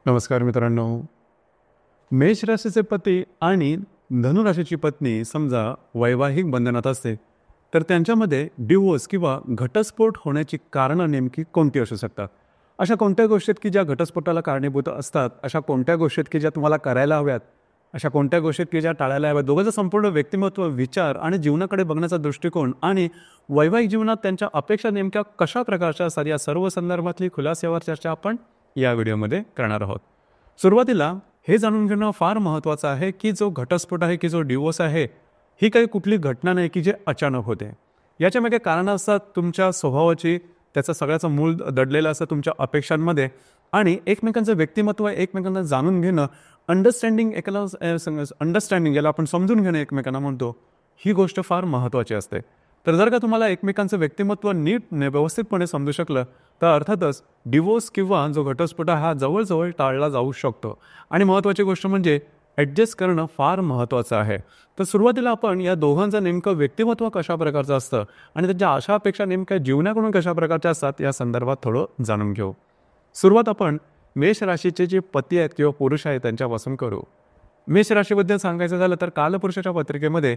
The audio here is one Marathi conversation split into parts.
नमस्कार मित्रांनो. मेष राशीचे पती आणि धनुराशीची पत्नी समजा वैवाहिक बंधनात असते तर त्यांच्यामध्ये डिवोर्स किंवा घटस्फोट होण्याची कारणं नेमकी कोणती असू शकतात? अशा कोणत्या गोष्टी आहेत की ज्या घटस्फोटाला कारणीभूत असतात? अशा कोणत्या गोष्टी आहेत की ज्या तुम्हाला करायला हव्यात? अशा कोणत्या गोष्टी आहेत की ज्या टाळायला हव्यात? दोघांचं संपूर्ण व्यक्तिमत्व, विचार आणि जीवनाकडे बघण्याचा दृष्टिकोन आणि वैवाहिक जीवनात त्यांच्या अपेक्षा नेमक्या कशा प्रकारच्या असतात, या सर्व संदर्भातली खुलास्यावर चर्चा आपण या व्हिडिओमध्ये करणार आहोत. सुरुवातीला हे जाणून घेणं फार महत्त्वाचं आहे की जो घटस्फोट आहे, की जो डिवोर्स आहे, ही काही कुठली घटना नाही की जे अचानक होते. याच्यामागे कारणं असतात तुमच्या स्वभावाची, त्याचं सगळ्याचं मूळ दडलेलं असतं तुमच्या अपेक्षांमध्ये आणि एकमेकांचं व्यक्तिमत्व एकमेकांना जाणून घेणं, अंडरस्टँडिंग याला आपण समजून घेणं एकमेकांना म्हणतो, ही गोष्ट फार महत्त्वाची असते. तर जर का तुम्हाला एकमेकांचं व्यक्तिमत्व नीट व्यवस्थितपणे समजू शकलं तर अर्थातच डिवोर्स किंवा जो घटस्फोट हा जवळजवळ टाळला जाऊ शकतो. आणि महत्त्वाची गोष्ट म्हणजे ॲडजस्ट करणं फार महत्त्वाचं आहे. तर सुरुवातीला आपण या दोघांचं नेमकं व्यक्तिमत्व कशा प्रकारचं असतं आणि त्यांच्या आशापेक्षा नेमक्या जीवनाकडून कशा प्रकारच्या असतात या संदर्भात थोडं जाणून घेऊ. सुरुवात आपण मेष राशीचे जे पती आहेत किंवा पुरुष आहेत त्यांच्यापासून करू. मेष राशीबद्दल सांगायचं झालं तर कालपुरुषाच्या पत्रिकेमध्ये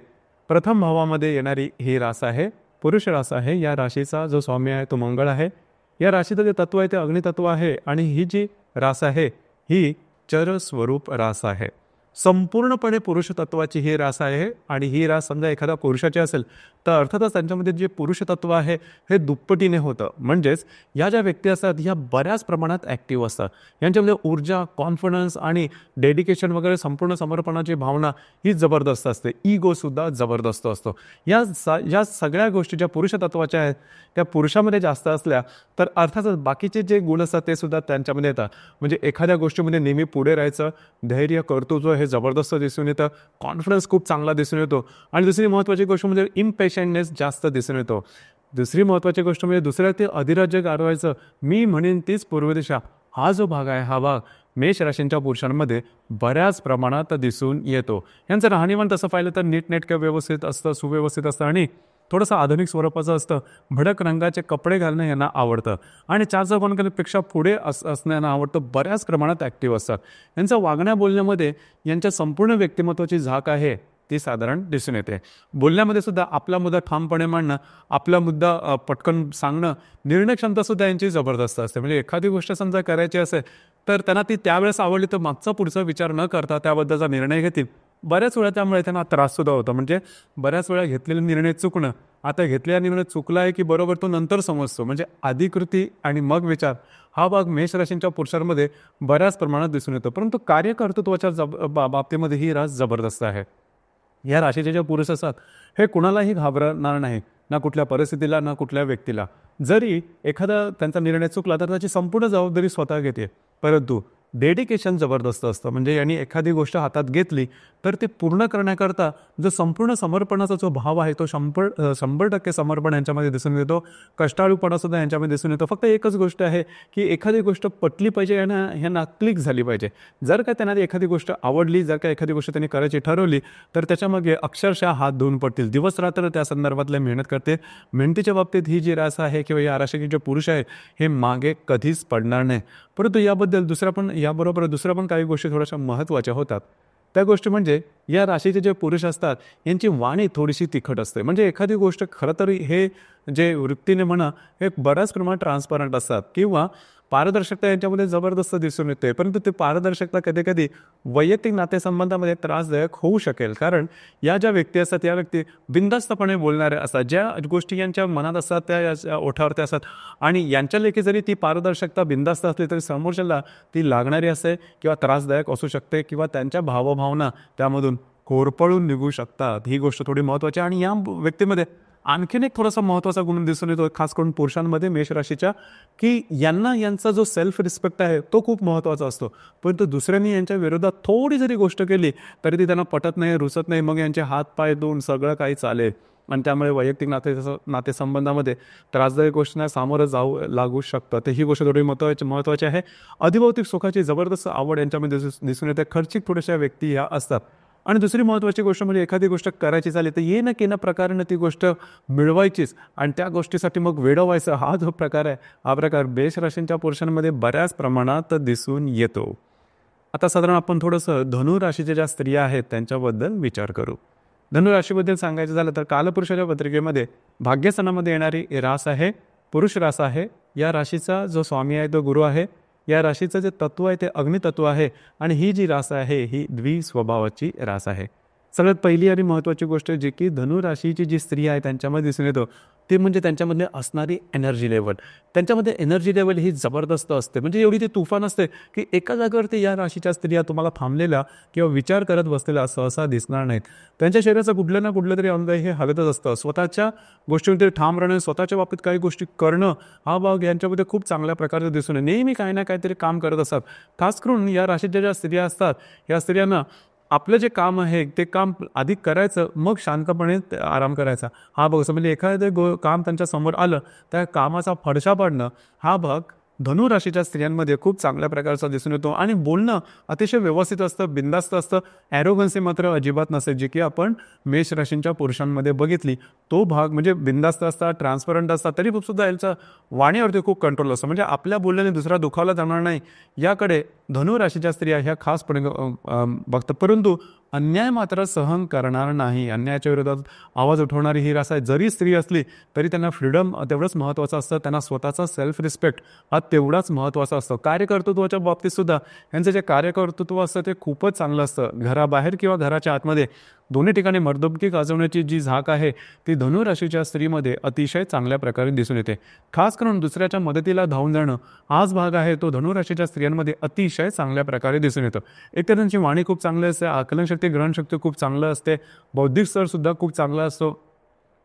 प्रथम भावामध्ये येणारी ही रास आहे, पुरुष रास आहे. या राशीचा जो स्वामी आहे तो मंगळ आहे. या राशीचं जे तत्व आहे ते अग्नितत्व आहे आणि ही जी रास आहे ही चर स्वरूप रास आहे. संपूर्णपणे पुरुष तत्वाची ही रास आहे आणि ही रास समजा एखाद्या पुरुषाची असेल तर अर्थातच त्यांच्यामध्ये जे पुरुष तत्व आहे हे दुप्पटीने होतं. म्हणजेच या ज्या व्यक्ती असतात ह्या बऱ्याच प्रमाणात ॲक्टिव्ह असतात. यांच्यामध्ये ऊर्जा, कॉन्फिडन्स आणि डेडिकेशन वगैरे संपूर्ण समर्पणाची भावना ही जबरदस्त असते. इगोसुद्धा जबरदस्त असतो. या सगळ्या गोष्टी ज्या पुरुष तत्वाच्या आहेत त्या पुरुषामध्ये जास्त असल्या तर अर्थातच बाकीचे जे गुण असतात ते सुद्धा त्यांच्यामध्ये येतात. म्हणजे एखाद्या गोष्टीमध्ये नेहमी पुढे राहायचं, धैर्य, कर्तृत्व हे जबरदस्त दिसून येतं, कॉन्फिडन्स खूप चांगला दिसून येतो आणि दुसरी महत्त्वाची गोष्ट म्हणजे इम्पेशंटनेस जास्त दिसून येतो. दुसरी महत्त्वाची गोष्ट म्हणजे दुसऱ्या ते अधिराज्य गारवायचं, मी म्हणेन तीच पूर्व दिशा, हा जो भाग आहे हा भाग मेष राशींच्या पुरुषांमध्ये बऱ्याच प्रमाणात दिसून येतो. यांचं राहणीमान तसं पाहिलं तर नीटनेटकं व्यवस्थित असतं, सुव्यवस्थित असतं आणि थोडंसं आधुनिक स्वरूपाचं असतं. भडक रंगाचे कपडे घालणं यांना आवडतं आणि चार चौघांपेक्षा पुढे असणं यांना आवडतं. बऱ्याच प्रमाणात ॲक्टिव्ह असतात. यांचं वागण्या बोलण्यामध्ये यांच्या संपूर्ण व्यक्तिमत्वाची झाक आहे ती साधारण दिसून येते. बोलण्यामध्ये सुद्धा आपला मुद्दा ठामपणे मांडणं, आपला मुद्दा पटकन सांगणं, निर्णय क्षमतासुद्धा यांची जबरदस्त असते. म्हणजे एखादी गोष्ट समजा करायची असेल तर त्यांना ती त्यावेळेस आवडली तर मागचा पुढचा विचार न करता त्याबद्दलचा निर्णय घेतील. बऱ्याच वेळा त्यामुळे त्यांना त्राससुद्धा होतो. म्हणजे बऱ्याच वेळा घेतलेले निर्णय चुकणं, आता घेतलेला निर्णय चुकला आहे की बरोबर तो नंतर समजतो. म्हणजे आधी कृती आणि मग विचार हा भाग मेष राशींच्या पुरुषांमध्ये बऱ्याच प्रमाणात दिसून येतो. परंतु कार्यकर्तृत्वाच्या बाबतीमध्ये ही रास जबरदस्त आहे. या राशीचे जे पुरुष असतात हे कुणालाही घाबरणार नाही, ना कुठल्या परिस्थितीला ना कुठल्या व्यक्तीला. जरी एखादा त्यांचा निर्णय चुकला तर त्याची संपूर्ण जबाबदारी स्वतः घेते. परंतु डेडिकेशन जबरदस्त असतं. म्हणजे यांनी एखादी गोष्ट हातात घेतली तर ते पूर्ण करण्याकरता जो संपूर्ण समर्पणाचा जो भाव आहे तो 100% समर्पण यांच्यामध्ये दिसून येतो. कष्टाळूपणासुद्धा यांच्यामध्ये दिसून येतो. फक्त एकच गोष्ट आहे की एखादी गोष्ट पटली पाहिजे, ह्यांना क्लिक झाली पाहिजे. जर का त्यांना एखादी गोष्ट आवडली, जर का एखादी गोष्ट त्यांनी करायची ठरवली तर त्याच्यामागे अक्षरशः हात धुवून पडतील. दिवस रात्र त्या संदर्भातले मेहनत करते. मेहनतीच्या बाबतीत ही जी रास आहे किंवा या राशीचे जे पुरुष आहे हे मागे कधीच पडणार नाही. परंतु याबरोबर दुसऱ्या पण काही गोष्टी थोड्याशा महत्त्वाच्या होतात. त्या गोष्टी म्हणजे या राशीचे जे पुरुष असतात यांची वाणी थोडीशी तिखट असते. म्हणजे एखादी गोष्ट खरं तर हे जे वृत्तीने म्हणा हे बऱ्याच प्रमाणात ट्रान्सपरंट असतात किंवा पारदर्शकता यांच्यामध्ये जबरदस्त दिसून येते. परंतु ते पारदर्शकता कधी कधी वैयक्तिक नातेसंबंधामध्ये त्रासदायक होऊ शकेल. कारण या ज्या व्यक्ती असतात या व्यक्ती बिनधास्तपणे बोलणाऱ्या असतात. ज्या गोष्टी यांच्या मनात असतात त्या या ओठावरती असतात आणि यांच्या लेखी जरी ती पारदर्शकता बिनधास्त असली तरी समोरच्याला ती लागणारी असते किंवा त्रासदायक असू शकते किंवा त्यांच्या भावभावना त्यामधून कोरपळून निघू शकतात. ही गोष्ट थोडी महत्त्वाची आणि या व्यक्तीमध्ये आणखीन एक थोडासा महत्त्वाचा गुण दिसून येतो खास करून पुरुषांमध्ये मेष राशीच्या, की यांचा जो सेल्फ रिस्पेक्ट आहे तो खूप महत्त्वाचा असतो. परंतु दुसऱ्यांनी यांच्या विरोधात थोडी जरी गोष्ट केली तरी ती त्यांना पटत नाही, रुचत नाही. मग यांचे हात पाय धुवून सगळं काही चालेल आणि त्यामुळे वैयक्तिक नातेसंबंधामध्ये त्रासदायक गोष्टींना सामोरं लागू शकतं. तर ही गोष्ट थोडी महत्त्वाची आहे. अधिभौतिक सुखाची जबरदस्त आवड यांच्यामध्ये दिसून येते. खर्चिक थोड्याशा व्यक्ती ह्या असतात. आणि दुसरी महत्त्वाची गोष्ट म्हणजे एखादी गोष्ट करायची झाली तर ये ना केना प्रकारानं ती गोष्ट मिळवायचीच आणि त्या गोष्टीसाठी मग वेडवायचं, हा जो प्रकार आहे हा प्रकार मेष राशींच्या पुरुषांमध्ये बऱ्याच प्रमाणात दिसून येतो. आता साधारण आपण थोडंसं धनु राशीच्या ज्या स्त्रिया आहेत त्यांच्याबद्दल विचार करू. धनु राशीबद्दल सांगायचं झालं तर कालपुरुषाच्या पत्रिकेमध्ये भाग्यस्थानामध्ये येणारी रास आहे, पुरुष रास आहे. या राशीचा जो स्वामी आहे तो गुरु आहे. या राशीचं जे तत्व आहे ते अग्नितत्व आहे आणि ही जी रास आहे ही द्विस्वभावाची रास आहे. सगळ्यात पहिली आणि महत्त्वाची गोष्ट जी की धनु राशीची जी स्त्री आहे त्यांच्यामध्ये दिसून येतो ते म्हणजे त्यांच्यामध्ये असणारी एनर्जी लेवल. त्यांच्यामध्ये एनर्जी लेवल ही जबरदस्त असते, म्हणजे एवढी ती तुफान असते की एका जागेवरती या राशीच्या स्त्रिया तुम्हाला थांबलेल्या किंवा विचार करत बसलेल्या सहसा दिसणार नाहीत. त्यांच्या शरीराचं कुठलं ना कुठलं तरी अंग हे हलतच असतं. स्वतःच्या गोष्टींमध्ये ठाम राहणं, स्वतःच्या बाबतीत काही गोष्टी करणं हा भाग यांच्यामध्ये खूप चांगल्या प्रकारे दिसून येतो. नेहमी काही ना काहीतरी काम करत असतात. खास करून या राशीच्या ज्या स्त्रिया असतात या स्त्रियांना आपलं जे काम आहे ते काम आधी करायचं, मग शांतपणे आराम करायचा हा भाग असं. म्हणजे एखादं काम त्यांच्या समोर आलं त्या कामाचा फडशा पाडणं हा भाग धनु राशीच्या स्त्रियांमध्ये खूप चांगल्या प्रकारचा दिसून येतो. आणि बोलणं अतिशय व्यवस्थित असतं, बिंदास्त असतं. ॲरोगन्सी मात्र अजिबात नसते, जी की आपण मेष राशींच्या पुरुषांमध्ये बघितली. तो भाग म्हणजे बिंदास्त असतात, ट्रान्सपरंट असतात, तरी सुद्धा यांचा वाणीवरती खूप कंट्रोल असतो. म्हणजे आपल्या बोलण्याने दुसरा दुखावला जाणार नाही याकडे धनु राशीच्या स्त्रिया ह्या खासपणे बघतात. परंतु अन्याय मात्र सहन करणार नाही. अन्यायाच्या विरोधात आवाज उठवणारी ही रास आहे. जरी स्त्री असली तरी त्यांना फ्रीडम तेवढंच महत्त्वाचं असतं. त्यांना स्वतःचा सेल्फ रिस्पेक्ट हा तेवढाच महत्त्वाचा असतो. कार्यकर्तृत्वाच्या बाबतीत सुद्धा यांचं जे कार्यकर्तृत्व असतं ते खूपच चांगलं असतं. घराबाहेर किंवा घराच्या आतमध्ये दोन्ही ठिकाणी मर्दुमकी गाजवण्याची जी झाक आहे ती धनु राशीच्या स्त्रीमध्ये अतिशय चांगल्या प्रकारे दिसून येते. खास करून दुसऱ्याच्या मदतीला धावून जाणं हाच भाग आहे तो धनु राशीच्या स्त्रियांमध्ये अतिशय चांगल्या प्रकारे दिसून येतो. एक तर त्यांची वाणी खूप चांगली असते, आकलनशक्ती ग्रहणशक्ती खूप चांगलं असते, बौद्धिक स्तर सुद्धा खूप चांगला असतो.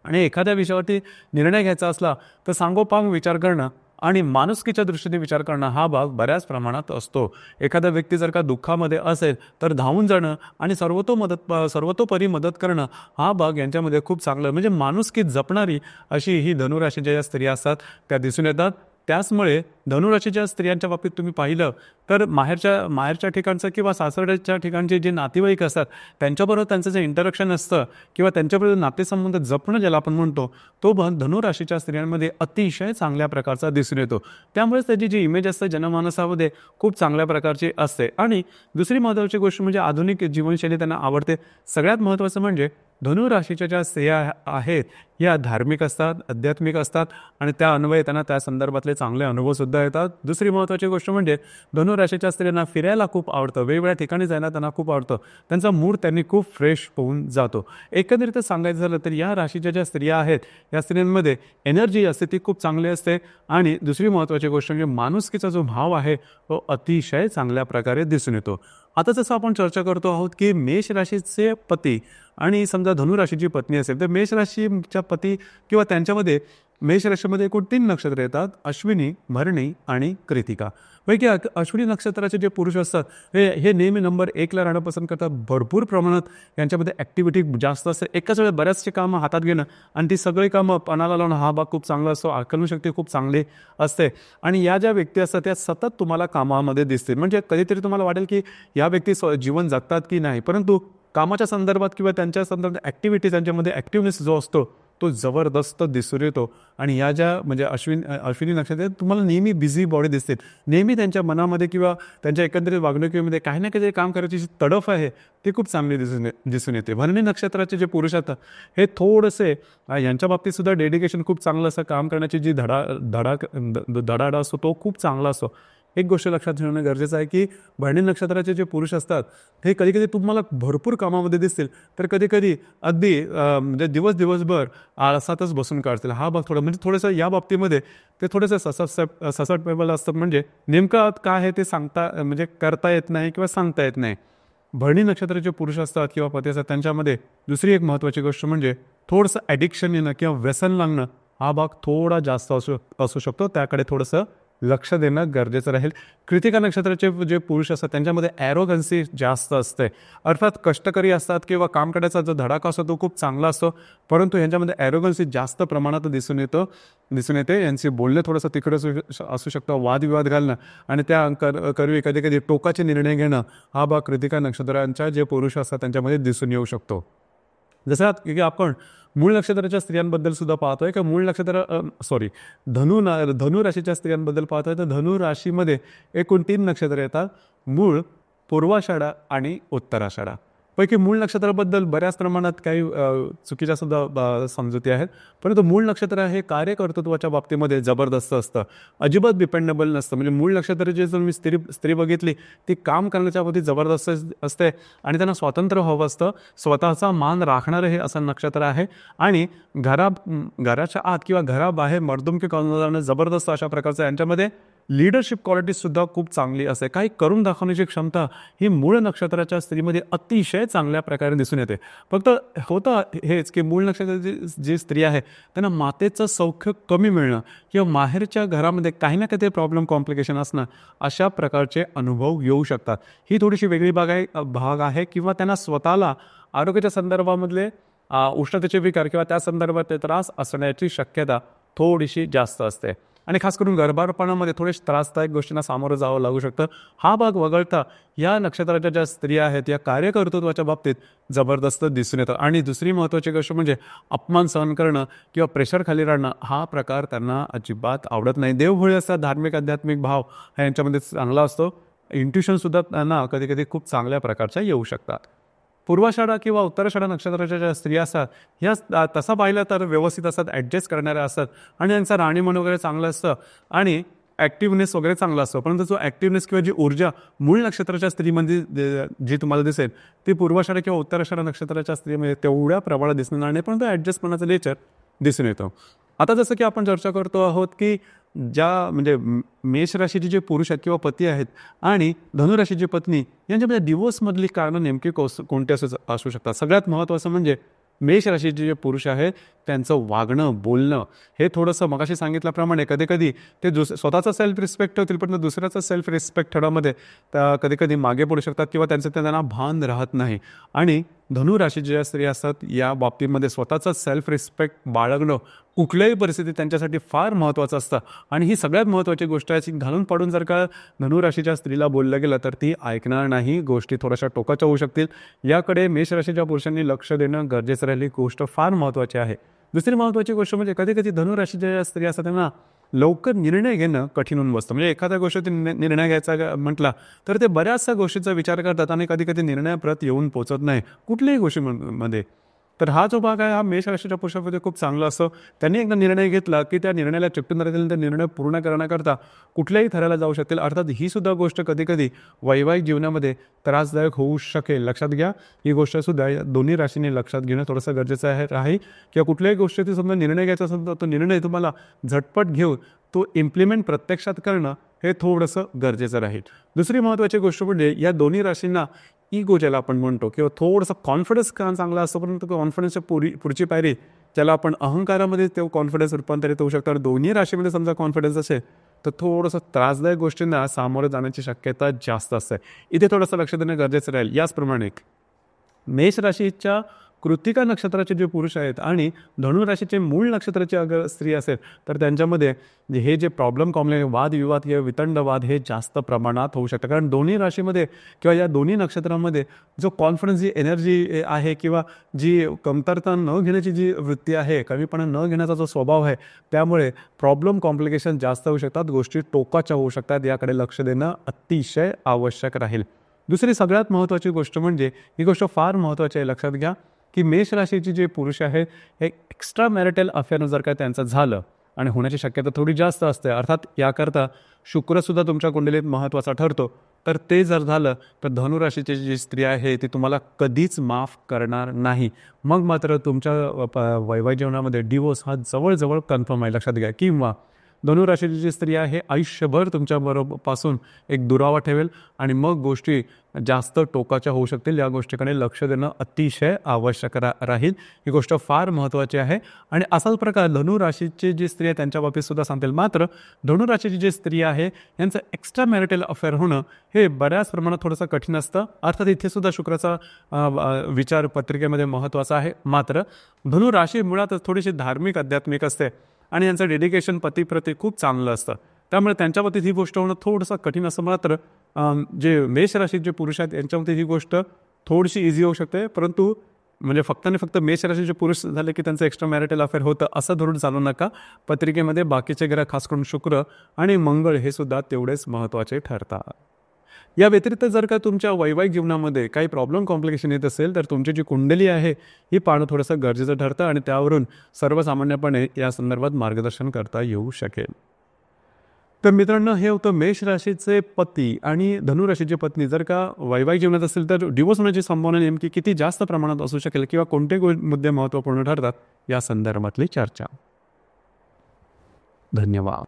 आणि एखाद्या विषयावरती निर्णय घ्यायचा असला तर सांगोपांग विचार करणं आणि माणुसकीच्या दृष्टीने विचार करणं हा भाग बऱ्याच प्रमाणात असतो. एखादा व्यक्ती जर का दुःखामध्ये असेल तर धावून जाणं आणि सर्वतोपरी मदत करणं हा भाग यांच्यामध्ये खूप चांगलं, म्हणजे माणुसकी जपणारी अशी ही धनु राशीच्या ज्या स्त्रिया असतात त्या दिसून येतात. त्याचमुळे धनुराशीच्या स्त्रियांच्या बाबतीत तुम्ही पाहिलं तर माहेरच्या ठिकाणचं किंवा सासरच्या ठिकाणचे जे नातेवाईक असतात त्यांच्याबरोबर त्यांचं जे इंटरॅक्शन असतं किंवा त्यांच्याबरोबर नातेसंबंध जपणं ज्याला आपण म्हणतो तो भाग धनुराशीच्या स्त्रियांमध्ये अतिशय चांगल्या प्रकारचा दिसून येतो. त्यामुळेच त्याची जी इमेज असते जनमानसामध्ये खूप चांगल्या प्रकारची असते. आणि दुसरी महत्त्वाची गोष्ट म्हणजे आधुनिक जीवनशैली त्यांना आवडते. सगळ्यात महत्त्वाचं म्हणजे धनु राशीच्या ज्या स्त्रिया आहेत या धार्मिक असतात, आध्यात्मिक असतात आणि त्या अन्वये त्यांना त्या संदर्भातले चांगले अनुभवसुद्धा येतात. दुसरी महत्त्वाची गोष्ट म्हणजे धनु राशीच्या स्त्रियांना फिरायला खूप आवडतं, वेगवेगळ्या ठिकाणी जायला त्यांना खूप आवडतं. त्यांचा मूड त्यांनी खूप फ्रेश होऊन जातो. एकंदरीत सांगायचं झालं तर या राशीच्या ज्या स्त्रिया आहेत या स्त्रियांमध्ये एनर्जी असते ती खूप चांगली असते. आणि दुसरी महत्त्वाची गोष्ट म्हणजे माणुसकीचा जो भाव आहे तो अतिशय चांगल्या प्रकारे दिसून येतो. आता जसं आपण चर्चा करतो आहोत की मेष राशीचे पती आणि समजा धनु राशीची पत्नी असेल तर मेष राशीच्या पती किंवा त्यांच्यामध्ये मेष राशीमध्ये एकूण 3 नक्षत्र येतात, अश्विनी, भरणी आणि कृतिका. पैकी अश्विनी नक्षत्राचे जे पुरुष असतात हे नेहमी नंबर 1ला राहणं पसंत करतात. भरपूर प्रमाणात यांच्यामध्ये ॲक्टिव्हिटी जास्त असते. एकाच वेळेस बऱ्याचशी कामं हातात घेणं आणि ती सगळी कामं पणाला लावणं हा भाग खूप चांगला असतो. आकलनशक्ती खूप चांगली असते आणि या ज्या व्यक्ती असतात त्या सतत तुम्हाला कामामध्ये दिसतील. म्हणजे कधीतरी तुम्हाला वाटेल की या व्यक्ती जीवन जगतात की नाही, परंतु कामाच्या संदर्भात किंवा त्यांच्या संदर्भात ॲक्टिव्हिटी त्यांच्यामध्ये ॲक्टिव्हनेस जो असतो तो जबरदस्त दिसून येतो. आणि या ज्या म्हणजे अश्विनी नक्षत्र तुम्हाला नेहमी बिझी बॉडी दिसते. नेहमी त्यांच्या मनामध्ये किंवा त्यांच्या एकंदरीत वागणुकीमध्ये काही ना काही काम करायची जी तडफ आहे ती खूप चांगली दिसून येते. भरणी नक्षत्राचे जे पुरुष असतात हे थोडेसे यांच्या बाबतीत सुद्धा डेडिकेशन खूप चांगलं असतं. काम करण्याची जी धडाडा असतो तो खूप चांगला असतो. एक गोष्ट लक्षात ठेवणं गरजेचं आहे की भरणी नक्षत्राचे जे पुरुष असतात हे कधीकधी तुम्हाला भरपूर कामामध्ये दिसतील तर कधीकधी अगदी म्हणजे दिवसभर आळसातच बसून काढतील. हा भाग थोडा म्हणजे थोडंसं या बाबतीमध्ये ते थोडंसं ससटपेबल असतं. म्हणजे नेमकं काय आहे ते म्हणजे करता येत नाही किंवा सांगता येत नाही. भरणी नक्षत्राचे पुरुष असतात किंवा पती असतात त्यांच्यामध्ये दुसरी एक महत्त्वाची गोष्ट म्हणजे थोडंसं ॲडिक्शन येणं किंवा व्यसन लागणं हा भाग थोडा जास्त असू शकतो. त्याकडे थोडंसं लक्ष देणं गरजेचं राहील. कृतिका नक्षत्राचे जे पुरुष असतात त्यांच्यामध्ये ॲरोगन्सी जास्त असते. अर्थात कष्टकरी असतात किंवा काम करण्याचा जो धडाका असतो तो खूप चांगला असतो, परंतु यांच्यामध्ये ॲरोगन्सी जास्त प्रमाणात दिसून येते. यांचे बोलणे थोडंसं तिकडं असू शकतं, वादविवाद घालणं आणि त्या करवी कधी टोकाचे निर्णय घेणं हा भाग कृतिका नक्षत्रांच्या जे पुरुष असतात त्यांच्यामध्ये दिसून येऊ शकतो. जसं की आपण मूळ नक्षत्राच्या स्त्रियांबद्दल सुद्धा पाहतोय का धनु राशीच्या स्त्रियांबद्दल पाहतोय तर धनु राशीमध्ये एकूण 3 नक्षत्र येतात, मूळ, पूर्वाषाढा आणि उत्तराषाढा पैकी मूळ नक्षत्राबद्दल बऱ्याच प्रमाणात काही चुकीच्या सुद्धा समजुती आहेत. परंतु मूळ नक्षत्र हे कार्यकर्तृत्वाच्या बाबतीमध्ये जबरदस्त असतं, अजिबात डिपेंडेबल नसतं. म्हणजे मूळ नक्षत्र जे जर मी स्त्री बघितली ती काम करण्याच्या बाबतीत जबरदस्त असते आणि त्यांना स्वातंत्र्य हवं असतं, स्वतःचा मान राखणारं हे असं नक्षत्र आहे. आणि घराच्या आत किंवा घराबाहेर मर्दुमकी करणं जबरदस्त अशा प्रकारचं यांच्यामध्ये लीडरशिप क्वालिटीसुद्धा खूप चांगली असते. काही करून दाखवण्याची क्षमता ही मूळ नक्षत्राच्या स्त्रीमध्ये अतिशय चांगल्या प्रकारे दिसून येते. फक्त होतं हेच की मूळ नक्षत्राची जी स्त्री आहे त्यांना मातेचं सौख्य कमी मिळणं किंवा माहेरच्या घरामध्ये काही ना काही प्रॉब्लेम कॉम्प्लिकेशन असणं अशा प्रकारचे अनुभव येऊ शकतात. ही थोडीशी वेगळी भाग आहे किंवा त्यांना स्वतःला आरोग्याच्या संदर्भामधले उष्णतेचे विकार किंवा त्या संदर्भात त्रास असण्याची शक्यता थोडीशी जास्त असते. आणि खास करून गर्भारपणामध्ये थोडे त्रासदायक गोष्टींना सामोरं जावं लागू शकतं. हा भाग वगळता या नक्षत्राच्या ज्या स्त्रिया आहेत या कार्यकर्तृत्वाच्या बाबतीत जबरदस्त दिसून येतं. आणि दुसरी महत्त्वाची गोष्ट म्हणजे अपमान सहन करणं किंवा प्रेशर खाली राहणं हा प्रकार त्यांना अजिबात आवडत नाही. देवभोळे असतात, धार्मिक आध्यात्मिक भाव हा यांच्यामध्ये चांगला असतो. इंट्युशनसुद्धा त्यांना कधी कधी खूप चांगल्या प्रकारच्या येऊ शकतात. पूर्वाषाढा किंवा उत्तराषाढा नक्षत्राच्या ज्या स्त्रिया असतात ह्या तसा पाहिलं तर व्यवस्थित असतात, ॲडजस्ट करणाऱ्या असतात आणि त्यांचं राहणीमान वगैरे चांगलं असतं आणि ॲक्टिव्हनेस वगैरे चांगला असतो. परंतु जो ॲक्टिव्हनेस किंवा जी ऊर्जा मूळ नक्षत्राच्या स्त्रीमध्ये जी तुम्हाला दिसेल ती पूर्वाषाढा किंवा उत्तराषाढा नक्षत्राच्या स्त्रीमध्ये तेवढ्या प्रमाणात दिसणार नाही, परंतु ॲडजस्टपणाचं नेचर दिसून येतं. आता जसं की आपण चर्चा करतो आहोत की म्हणजे मेष राशीचे जे पुरुष आहेत किंवा पती आहेत आणि धनुराशीची पत्नी यांच्यामध्ये डिवोर्समधली कारणं नेमकी कोणती असू शकतात. सगळ्यात महत्त्वाचं म्हणजे मेष राशीचे जे पुरुष आहेत त्यांचं वागणं बोलणं हे थोडंसं मगाशी सांगितल्याप्रमाणे कधी कधी ते स्वतःचा सेल्फ रिस्पेक्ट ठेवतील पण दुसऱ्याचा सेल्फ रिस्पेक्ट ठेवण्यामध्ये कधी कधी मागे पडू शकतात किंवा त्यांना भान राहत नाही. आणि धनुराशीच्या ज्या स्त्रिया असतात या बाबतीमध्ये स्वतःचा सेल्फ रिस्पेक्ट बाळगणं कुठल्याही परिस्थितीत त्यांच्यासाठी फार महत्त्वाचं असतं. आणि ही सगळ्यात महत्त्वाची गोष्ट आहे. घालून पाडून जर का धनुराशीच्या स्त्रीला बोललं गेलं तर ती ऐकणार नाही, गोष्टी थोड्याशा टोकाच्या होऊ शकतील. याकडे मेष राशीच्या पुरुषांनी लक्ष देणं गरजेचं राहिली गोष्ट फार महत्त्वाची आहे. दुसरी महत्त्वाची गोष्ट म्हणजे कधी कधी धनुराशीच्या ज्या स्त्रिया असतात त्यांना लवकर निर्णय घेणं कठीण होऊन बसतं. म्हणजे एखाद्या गोष्टीत निर्णय घ्यायचा म्हटला तर ते बऱ्याचशा गोष्टीचा विचार करतात आणि कधी कधी निर्णयाप्रत येऊन पोचत नाही कुठल्याही गोष्टीमध्ये. तर हा जो भाग आहे हा मेष राशीच्या पुरुषामध्ये खूप चांगला असतो. त्यांनी एकदा निर्णय घेतला की त्या निर्णयाला चिकटून राहतील, त्या निर्णय पूर्ण करण्याकरता कुठल्याही थराला जाऊ शकतील. अर्थात ही सुद्धा गोष्ट कधी कधी वैवाहिक जीवनामध्ये त्रासदायक होऊ शकेल. लक्षात घ्या, ही गोष्टसुद्धा दोन्ही राशीने लक्षात घेणं थोडंसं गरजेचं आहे किंवा कुठल्याही गोष्टीचा समजा निर्णय घ्यायचा असेल तर तो निर्णय तुम्हाला झटपट घेऊन तो इम्प्लिमेंट प्रत्यक्षात करणं हे थोडंसं गरजेचं राहील. दुसरी महत्त्वाची गोष्ट म्हणजे या दोन्ही राशींना इगो ज्याला आपण म्हणतो किंवा थोडंसं कॉन्फिडन्स चांगला असतो, परंतु कॉन्फिडन्सच्या पुढची पायरी ज्याला आपण अहंकारामध्ये तो कॉन्फिडन्स रूपांतरित होऊ शकतो. आणि दोन्ही राशीमध्ये समजा कॉन्फिडन्स असेल तर थोडंसं त्रासदायक गोष्टींना सामोरं जाण्याची शक्यता जास्त असते. इथे थोडंसं लक्ष देणं गरजेचं राहील. याचप्रमाणे मेष राशीच्या कृतिका नक्षत्राचे जे पुरुष आहेत आणि धनुराशीचे मूळ नक्षत्राची अगर स्त्री असेल तर त्यांच्यामध्ये हे जे प्रॉब्लेम वादविवाद किंवा वितंडवाद हे जास्त प्रमाणात होऊ शकतं. कारण दोन्ही राशीमध्ये किंवा या दोन्ही नक्षत्रामध्ये जो कॉन्फिडन्स, जी एनर्जी आहे किंवा जी कमतरता न घेण्याची जी वृत्ती आहे, कमीपणा न घेण्याचा जो स्वभाव आहे, त्यामुळे कॉम्प्लिकेशन जास्त होऊ शकतात, गोष्टी टोकाच्या होऊ शकतात. याकडे लक्ष देणं अतिशय आवश्यक राहील. दुसरी सगळ्यात महत्त्वाची गोष्ट म्हणजे ही गोष्ट फार महत्त्वाची आहे, लक्षात घ्या की मेष राशीचे जे पुरुष आहेत हे एक्स्ट्रा मॅरिटल अफेअरनं जर का त्यांचं झालं आणि होण्याची शक्यता थोडी जास्त असते. अर्थात याकरता शुक्रसुद्धा तुमच्या कुंडलीत महत्त्वाचा ठरतो. तर ते जर झालं तर धनुराशीची जी स्त्री आहे ती तुम्हाला कधीच माफ करणार नाही. मग मात्र तुमच्या वैवाहिक जीवनामध्ये डिवोर्स हा जवळजवळ कन्फर्म आहे, लक्षात घ्या. किंवा धनुराशीची जी स्त्री आहे आयुष्यभर तुमच्यापासून एक दुरावा ठेवेल आणि मग गोष्टी जास्त टोकाच्या होऊ शकतील. या गोष्टीकडे लक्ष देणं अतिशय आवश्यक राहील. ही गोष्ट फार महत्त्वाची आहे. आणि असाच प्रकार धनुराशीची जी स्त्री आहे त्यांच्या बाबतीत सुद्धा सांगतील. मात्र धनुराशीची जी स्त्री आहे यांचं एक्स्ट्रा मॅरिटल अफेअर होणं हे बऱ्याच प्रमाणात थोडंसं कठीण असतं. अर्थात इथे सुद्धा शुक्राचा विचार पत्रिकेमध्ये महत्त्वाचा आहे. मात्र धनुराशी मुळातच थोडीशी धार्मिक आध्यात्मिक असते आणि यांचं डेडिकेशन पतीप्रती खूप चांगलं असतं. त्यामुळे त्यांच्या बाबतीत ही गोष्ट होणं थोडंसं कठीण असं. मात्र जे मेष राशीचे जे पुरुष आहेत यांच्यामध्ये ही गोष्ट थोडीशी इझी होऊ शकते. परंतु म्हणजे फक्त आणि फक्त मेष राशीचे पुरुष झाले की त्यांचं एक्स्ट्रा मॅरिटल अफेअर होतं असं धरून चालू नका. पत्रिकेमध्ये बाकीचे ग्रह खास करून शुक्र आणि मंगळ हे सुद्धा तेवढेच महत्त्वाचे ठरतात. या व्यतिरिक्त जर का तुमच्या वैवाहिक जीवनामध्ये काही प्रॉब्लेम कॉम्प्लिकेशन येत असेल तर तुमची जी कुंडली आहे ही पाहणं थोडंसं गरजेचं ठरतं आणि त्यावरून सर्वसामान्यपणे या संदर्भात मार्गदर्शन करता येऊ शकेल. तर मित्रांनो, हे होतं मेष राशीचे पती आणि धनु राशीची पत्नी जर का वैवाहिक जीवनात असेल तर डिवोर्स होण्याची संभावना नेमकी किती जास्त प्रमाणात असू शकेल किंवा कोणते मुद्दे महत्त्वपूर्ण ठरतात या संदर्भातली चर्चा. धन्यवाद.